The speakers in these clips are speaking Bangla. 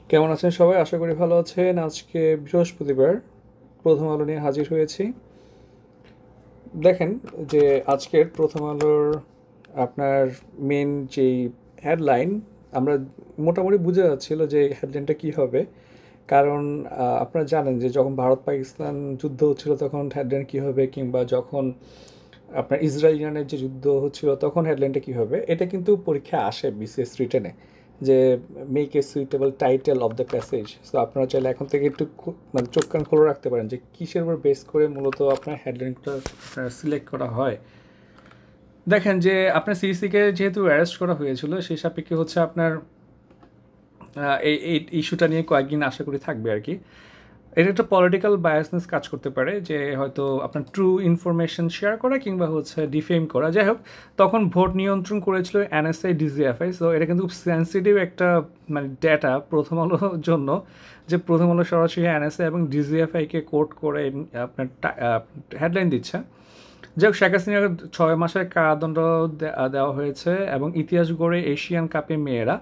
কেমন আছেন সবাই? আশা করি ভালো আছেন। আজকে বৃহস্পতিবার প্রথম আলো নিয়ে হাজির হয়েছি। দেখেন যে আজকের প্রথম আলোর আপনার মেন যেই হেডলাইন, আমরা মোটামুটি বুঝে যাচ্ছিল যে হেডলাইনটা কি হবে। কারণ আপনারা জানেন যে যখন ভারত পাকিস্তান যুদ্ধ হচ্ছিল তখন হেডলাইন কি হবে, কিংবা যখন আপনার ইসরায়েল ইরানের যে যুদ্ধ হচ্ছিল তখন হেডলাইনটা কী হবে, এটা কিন্তু পরীক্ষা আসে বিসিএস রিটেনে, যে make a suitable title of the passage. So আপনারা চাইলে এখন থেকে একটু মানে চোখ কান খোলা রাখতে পারেন যে কিসের উপর বেস করে মূলত আপনার হেডলাইনটা সিলেক্ট করা হয়। দেখেন যে আপনার সিইসিকে যেহেতু অ্যারেস্ট করা হয়েছিল, সেই সাপেক্ষে হচ্ছে আপনার এই ইস্যুটা নিয়ে কয়েকদিন আশা করি থাকবে আর কি। এটা একটা পলিটিক্যাল বায়াসনেস কাজ করতে পারে, যে হয়তো আপনার ট্রু ইনফরমেশন শেয়ার করা কিংবা হচ্ছে ডিফেম করা। যাই হোক, তখন ভোট নিয়ন্ত্রণ করেছিল এনএসআই ডিজিএফআই। সো এটা কিন্তু খুব সেন্সিটিভ একটা মানে ডেটা প্রথম আলোর জন্য, যে প্রথম আলো সরাসরি এনএসআই এবং ডিজিএফআইকে কোট করে আপনার হেডলাইন দিচ্ছে। যাই হোক, শেখ হাসিনার 6 মাসের কারাদণ্ড দেওয়া হয়েছে এবং ইতিহাস গড়ে এশিয়ান কাপে মেয়েরা,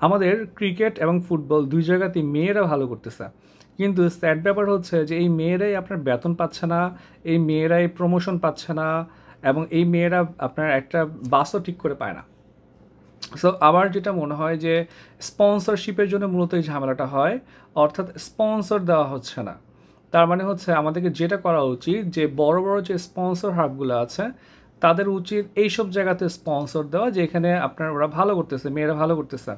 আমাদের ক্রিকেট এবং ফুটবল দুই জায়গাতেই মেয়েরা ভালো করতেছে। কিন্তু স্যাড ব্যাপার হচ্ছে যে এই মেয়েরাই আপনার বেতন পাচ্ছে না, এই মেয়েরাই প্রমোশন পাচ্ছে না, এবং এই মেয়েরা আপনার একটা বাসও ঠিক করে পায় না। সো আমার যেটা মনে হয় যে স্পন্সরশিপের জন্য মূলত এই ঝামেলাটা হয়, অর্থাৎ স্পন্সর দেওয়া হচ্ছে না। তার মানে হচ্ছে আমাদেরকে যেটা করা উচিত, যে বড় বড় যে স্পন্সর হাবগুলো আছে তাদের উচিত এইসব জায়গাতে স্পন্সর দেওয়া, যেখানে আপনার ওরা ভালো করতেছে, মেয়েরা ভালো করতেছে।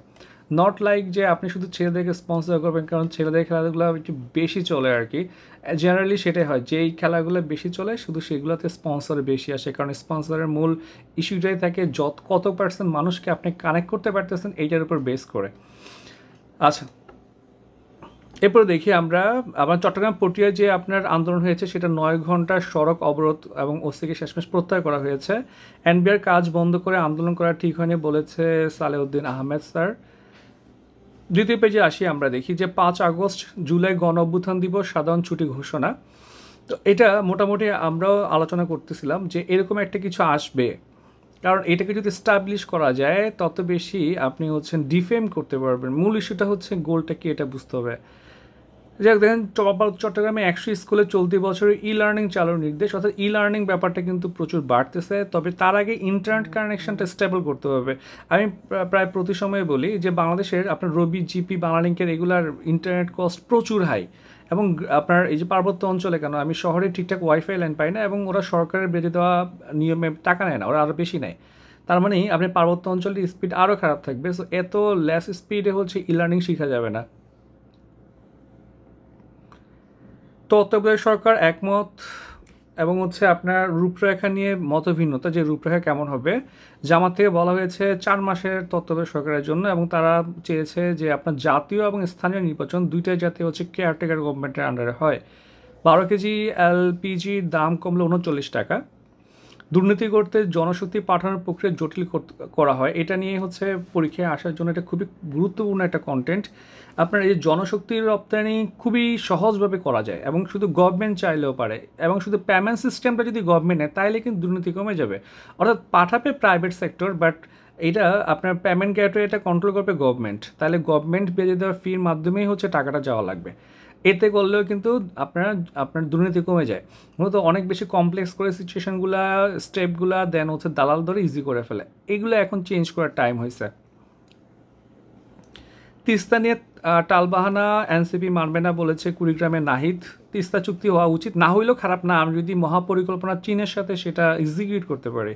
নট লাইক যে আপনি শুধু ছেলেদেরকে স্পন্সর করবেন, কারণ ছেলেদের খেলাধুলো একটু বেশি চলে আর কি। জেনারেলি সেটাই হয়, যেই খেলাগুলো বেশি চলে শুধু সেগুলোতে স্পন্সর বেশি আসে, কারণ স্পন্সরের মূল ইস্যুটাই থাকে কত পার্সেন্ট মানুষকে আপনি কানেক্ট করতে পারতেছেন এইটার উপর বেস করে। আচ্ছা, এরপরে দেখি আমরা আমার চট্টগ্রাম পটিয়ায় যে আপনার আন্দোলন হয়েছে সেটা 9 ঘন্টার সড়ক অবরোধ এবং ওসিকে শেষমেশ প্রত্যাহার করা হয়েছে। এনবিআর কাজ বন্ধ করে আন্দোলন করা ঠিক হয়নি বলেছে সালেউদ্দিন আহমেদ স্যার। দ্বিতীয় পেজে আসি, আমরা দেখি যে 5 আগস্ট জুলাই গণ অভ্যুত্থান দিবস সাধারণ ছুটি ঘোষণা। তো এটা মোটামুটি আমরাও আলোচনা করতেছিলাম যে এরকম একটা কিছু আসবে, কারণ এটাকে যদি স্টাবলিশ করা যায় তত বেশি আপনি হচ্ছেন ডিফেম করতে পারবেন। মূল ইস্যুটা হচ্ছে গোলটা কি এটা বুঝতে হবে। যাক, দেখেন চট্টগ্রামে 100 স্কুলে চলতি বছরের ই লার্নিং চালুর নির্দেশ, অর্থাৎ ই লার্নিং ব্যাপারটা কিন্তু প্রচুর বাড়তেছে। তবে তার আগে ইন্টারনেট কানেকশনটা স্টেবল করতে হবে। আমি প্রায় প্রতি সময়ে বলি যে বাংলাদেশের আপনার রবি, জিপি, বাংলালিংকের রেগুলার ইন্টারনেট কস্ট প্রচুর হাই। এবং আপনার এই যে পার্বত্য অঞ্চলে কেন, আমি শহরে ঠিকঠাক ওয়াইফাই লাইন পাই না, এবং ওরা সরকারের বেঁধে দেওয়া নিয়মে টাকা নেয় না, ওরা আরও বেশি নেয়। তার মানে আপনি পার্বত্য অঞ্চলের স্পিড আরও খারাপ থাকবে। সো এত লেস স্পিডে হচ্ছে ই লার্নিং শেখা যাবে না। তত্ত্বাবধায়ক সরকার একমত, এবং হচ্ছে আপনার রূপরেখা নিয়ে মতভিন্নতা, যে রূপরেখা কেমন হবে। জামাত থেকে বলা হয়েছে 4 মাসের তত্ত্বাবধায়ক সরকারের জন্য, এবং তারা চেয়েছে যে আপনার জাতীয় এবং স্থানীয় নির্বাচন দুইটাই যাতে হচ্ছে কেয়ারটেকার গভর্নমেন্টের আন্ডারে হয়। 12 কেজি এলপিজির দাম কমলো 39 টাকা। দুর্নীতি করতে জনশক্তি পাঠানোর প্রক্রিয়া জটিল করা হয়, এটা নিয়ে হচ্ছে পরীক্ষায় আসার জন্য এটা খুবই গুরুত্বপূর্ণ একটা কন্টেন্ট। আপনার এই জনশক্তির রপ্তানি খুবই সহজভাবে করা যায়, এবং শুধু গভর্নমেন্ট চাইলেও পারে, এবং শুধু পেমেন্ট সিস্টেমটা যদি গভর্নমেন্ট নেয় তাইলে কিন্তু দুর্নীতি কমে যাবে। অর্থাৎ পাঠাবে প্রাইভেট সেক্টর, বাট এটা আপনার পেমেন্ট গেটওয়ে এটা কন্ট্রোল করবে গভর্নমেন্ট, তাহলে গভর্নমেন্ট বেঁধে দেওয়া ফির মাধ্যমেই হচ্ছে টাকাটা যাওয়া লাগবে। এতে করলেও কিন্তু আপনার দুর্নীতি কমে যায়। মূলত অনেক বেশি কমপ্লেক্স করে সিচুয়েশনগুলা, স্টেপগুলা দেন হচ্ছে দালাল ধরে ইজি করে ফেলে। এগুলো এখন চেঞ্জ করার টাইম হয়েছে। তিস্তা নিয়ে টালবাহানা, এনসিপি মানবে না বলেছে কুড়িগ্রামের নাহিদ। তিস্তা চুক্তি হওয়া উচিত, না হইলেও খারাপ না, আমি যদি মহাপরিকল্পনা চীনের সাথে সেটা এক্সিকিউট করতে পারি।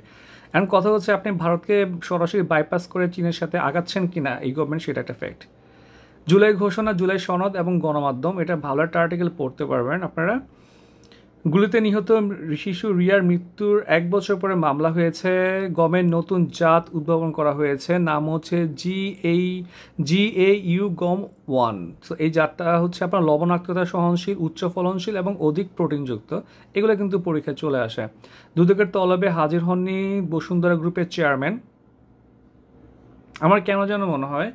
এখন কথা হচ্ছে আপনি ভারতকে সরাসরি বাইপাস করে চীনের সাথে আগাচ্ছেন কিনা এই গভর্নমেন্ট, সেটা একটা ফ্যাক্ট। জুলাই ঘোষণা, জুলাই সনদ এবং গণমাধ্যম, এটা ভালো একটা আর্টিকেল পড়তে পারবেন আপনারা। গুলিতে নিহত শিশু রিয়ার মৃত্যুর 1 বছর পরে মামলা হয়েছে। গমের নতুন জাত উদ্ভাবন করা হয়েছে, নাম হচ্ছে GAU গম 1। সো এই জাতটা হচ্ছে আপনার লবণাক্ততা সহনশীল, উচ্চ ফলনশীল এবং অধিক প্রোটিনযুক্ত। এগুলো কিন্তু পরীক্ষায় চলে আসে। দুদকের তলবে হাজির হননি বসুন্ধরা গ্রুপের চেয়ারম্যান। আমার কেন যেন মনে হয়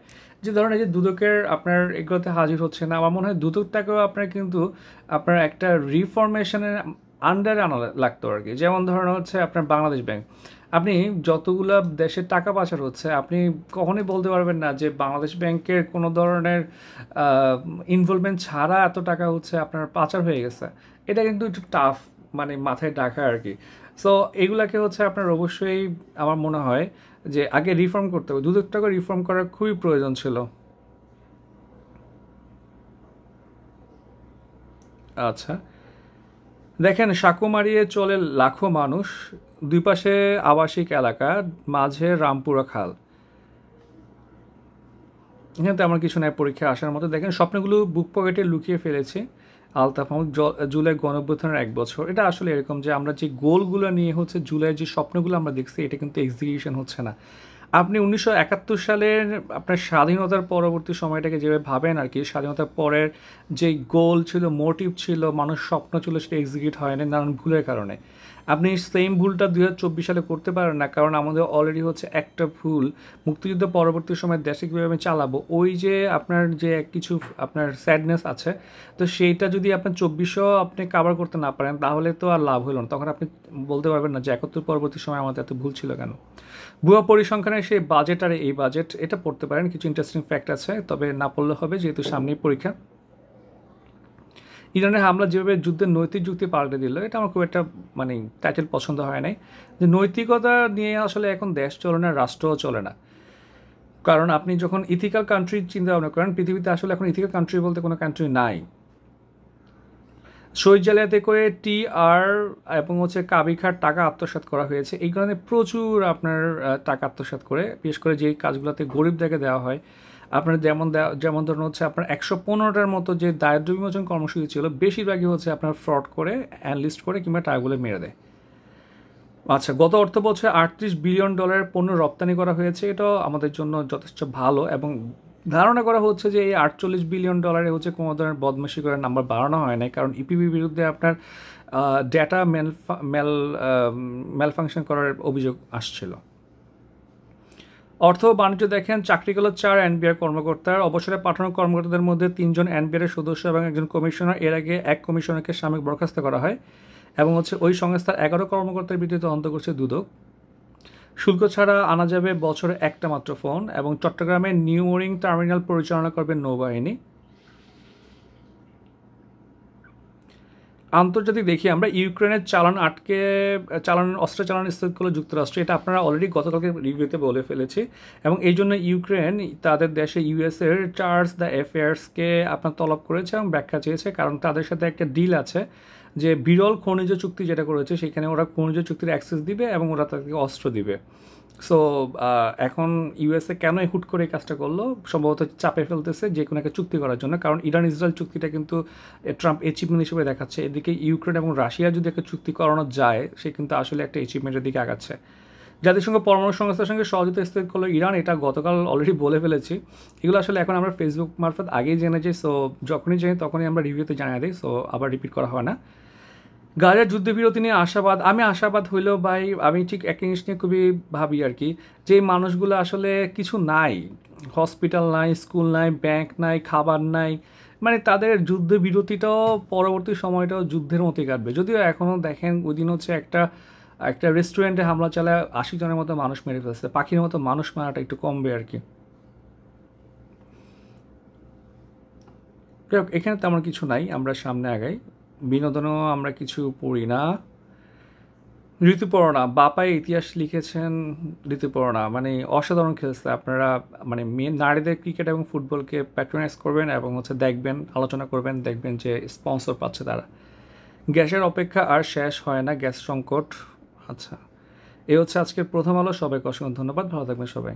যে ধরুন এই যে দুদকের আপনার এগুলোতে হাজির হচ্ছে না, আমার মনে হয় দুদকটাকেও আপনার কিন্তু আপনার একটা রিফরমেশনের আন্ডারে আনা লাগতো আর কি। যেমন ধরেন হচ্ছে আপনার বাংলাদেশ ব্যাংক, আপনি যতগুলা দেশের টাকা পাচার হচ্ছে আপনি কখনোই বলতে পারবেন না যে বাংলাদেশ ব্যাংকের কোনো ধরনের ইনভলভমেন্ট ছাড়া এত টাকা হচ্ছে আপনার পাচার হয়ে গেছে। এটা কিন্তু একটু টাফ, মানে মাথায় রাখা আর কি। সো এগুলাকে হচ্ছে আপনার অবশ্যই আমার মনে হয় যে আগে রিফর্ম করতে হবে, দুদকটাকে রিফর্ম করার খুবই প্রয়োজন ছিল। আচ্ছা, দেখেন সাঁকো মারিয়ে চলে লাখো মানুষ, দুই পাশে আবাসিক এলাকা, মাঝে রামপুরা খাল। এখানে তেমন কিছু নাই পরীক্ষা আসার মতো। দেখেন স্বপ্নগুলো বুক পকেটে লুকিয়ে ফেলেছে আলতাফ মাহমুদ, জুলাই গণঅভ্যুত্থানের 1 বছর। এটা আসলে এরকম যে আমরা যে গোলগুলো নিয়ে হচ্ছে জুলাইয়ের যে স্বপ্নগুলো আমরা দেখছি এটা কিন্তু এক্সিকিউশন হচ্ছে না। আপনি 1971 সালের আপনার স্বাধীনতার পরবর্তী সময়টাকে যেভাবে ভাবেন আর কি, স্বাধীনতার পরের যে গোল ছিল, মোটিভ ছিল, মানুষ স্বপ্ন ছিল, সেটা এক্সিকিউট হয় না নানান ভুলের কারণে। আপনি সেম ভুলটা 2024 সালে করতে পারেন না, কারণ আমাদের অলরেডি হচ্ছে একটা ভুল, মুক্তিযুদ্ধ পরবর্তী সময় দেশে কীভাবে আমি চালাবো, ওই যে আপনার যে কিছু আপনার স্যাডনেস আছে, তো সেইটা যদি আপনার 2400 আপনি কাভার করতে না পারেন তাহলে তো আর লাভ হলো না। তখন আপনি বলতে পারবেন না যে 71 পরবর্তী সময় আমাদের এত ভুল ছিল কেন। ভুয়া পরিসংখ্যানের সেই বাজেট আর এই বাজেট, এটা পড়তে পারেন, কিছু ইন্টারেস্টিং ফ্যাক্ট আছে, তবে না পড়লে হবে যেহেতু সামনেই পরীক্ষা। ইরানের হামলা যেভাবে যুদ্ধের নৈতিক যুক্তি পাল্টে দিল, এটা আমার খুব একটা মানে টাইটেল পছন্দ হয় নাই। যে নৈতিকতা নিয়ে আসলে এখন দেশ চলে না, রাষ্ট্রও চলে না। কারণ আপনি যখন ইথিক্যাল কান্ট্রি চিন্তা ভাবনা করেন, পৃথিবীতে আসলে এখন ইথিক্যাল কান্ট্রি বলতে কোনো কান্ট্রি নাই। শহীদ জালিয়াতি করে টিআর এবং হচ্ছে কাবিখার টাকা আত্মসাৎ করা হয়েছে। এই কারণে প্রচুর আপনার টাকা আত্মসাৎ করে, বিশেষ করে যেই কাজগুলোতে গরিবদেরকে দেওয়া হয়, আপনার যেমন ধরুন হচ্ছে আপনার 115টার মতো যে দারিদ্র বিমোচন কর্মসূচি ছিল, বেশিরভাগই হচ্ছে আপনার ফ্রড করে, অ্যানলিস্ট করে কিংবা টাকাগুলো মেরে দেয়। আচ্ছা, গত অর্থ বছরে $38 বিলিয়ন পণ্য রপ্তানি করা হয়েছে, এটাও আমাদের জন্য যথেষ্ট ভালো। এবং ধারণা করা হচ্ছে যে এই $48 বিলিয়ন হচ্ছে কোনো ধরনের বদমাশি করে নাম্বার বাড়ানো হয় নাই, কারণ ইপিবির বিরুদ্ধে আপনার ডেটা ম্যালফাংশন করার অভিযোগ আসছিল। অর্থ ও বাণিজ্য দেখেন, চাকরি গেল 4 এনবিআর কর্মকর্তার, অবসরে পাঠানো কর্মকর্তাদের মধ্যে 3জন এনবিআর সদস্য এবং একজন কমিশনার। এর আগে এক কমিশনারকে সাময়িক বরখাস্ত করা হয় এবং হচ্ছে ওই সংস্থার 11 কর্মকর্তার বিরুদ্ধে তদন্ত করছে দুদক। শুল্ক ছাড়া আনা যাবে বছরে একটা মাত্র ফোন, এবং চট্টগ্রামে নিউ মোরিং টার্মিনাল পরিচালনা করবে নৌবাহিনী। আন্তর্জাতিক দেখি আমরা, ইউক্রেনের অস্ত্র চালান স্থগিত করলো যুক্তরাষ্ট্র। এটা আপনারা অলরেডি গতকালকে রিভিউতে বলে ফেলেছি, এবং এই জন্য ইউক্রেন তাদের দেশে ইউএসের চার্জ দ্য অ্যাফেয়ার্সকে আপনার তলব করেছে এবং ব্যাখ্যা চেয়েছে, কারণ তাদের সাথে একটা ডিল আছে যে বিরল খনিজ চুক্তি যেটা করেছে, সেখানে ওরা খনিজ চুক্তির অ্যাক্সেস দিবে এবং ওরা তাদেরকে অস্ত্র দিবে। সো এখন ইউএসএ কেন হুট করে এই কাজটা করলো, সম্ভবত চাপে ফেলতেছে যে কোনো একটা চুক্তি করার জন্য, কারণ ইরান ইসরায়েল চুক্তিটা কিন্তু ট্রাম্প অ্যাচিভমেন্ট হিসেবে দেখাচ্ছে। এদিকে ইউক্রেন এবং রাশিয়া যদি একটা চুক্তি করানো যায়, সে কিন্তু আসলে একটা অ্যাচিভমেন্টের দিকে আগাচ্ছে। জাতিসংঘ পরমাণু সংস্থার সঙ্গে সহযোগিতা স্থগিত করলো ইরান, এটা গতকাল অলরেডি বলে ফেলেছি। এগুলো আসলে এখন আমরা ফেসবুক মারফত আগেই জেনেছি, সো যখনই জানি তখনই আমরা রিভিউতে জানিয়ে দিই, সো আবার রিপিট করা হয় না। গাজার যুদ্ধবিরতি নিয়ে আশাবাদ, আমি আশাবাদ হইলেও ভাই আমি ঠিক এক জিনিস নিয়ে খুবই ভাবি আর কি, যে মানুষগুলো আসলে কিছু নাই, হসপিটাল নাই, স্কুল নাই, ব্যাংক নাই, খাবার নাই, মানে তাদের যুদ্ধবিরতিটাও পরবর্তী সময়টাও যুদ্ধের মতোই কাটবে। যদিও এখনও দেখেন ওই দিন হচ্ছে একটা একটা রেস্টুরেন্টে হামলা চালায় 80 জনের মতো মানুষ মেরে ফেলছে, পাখির মতো মানুষ মারাটা একটু কমবে আর কি। এখানে তেমন কিছু নাই, আমরা সামনে আগাই। বিনোদনও আমরা কিছু পড়ি না। ঋতুপর্ণা, বাপাই ইতিহাস লিখেছেন। ঋতুপর্ণা মানে অসাধারণ খেলছে। আপনারা মানে মেন নারীদের ক্রিকেট এবং ফুটবলকে প্যাট্রোনাইজ করবেন এবং হচ্ছে দেখবেন, আলোচনা করবেন, দেখবেন যে স্পন্সর পাচ্ছে তারা। গ্যাসের অপেক্ষা আর শেষ হয় না, গ্যাস সংকট। আচ্ছা, এই হচ্ছে আজকের প্রথম আলো। সবাইকে অসংখ্য ধন্যবাদ, ভালো থাকবেন সবাই।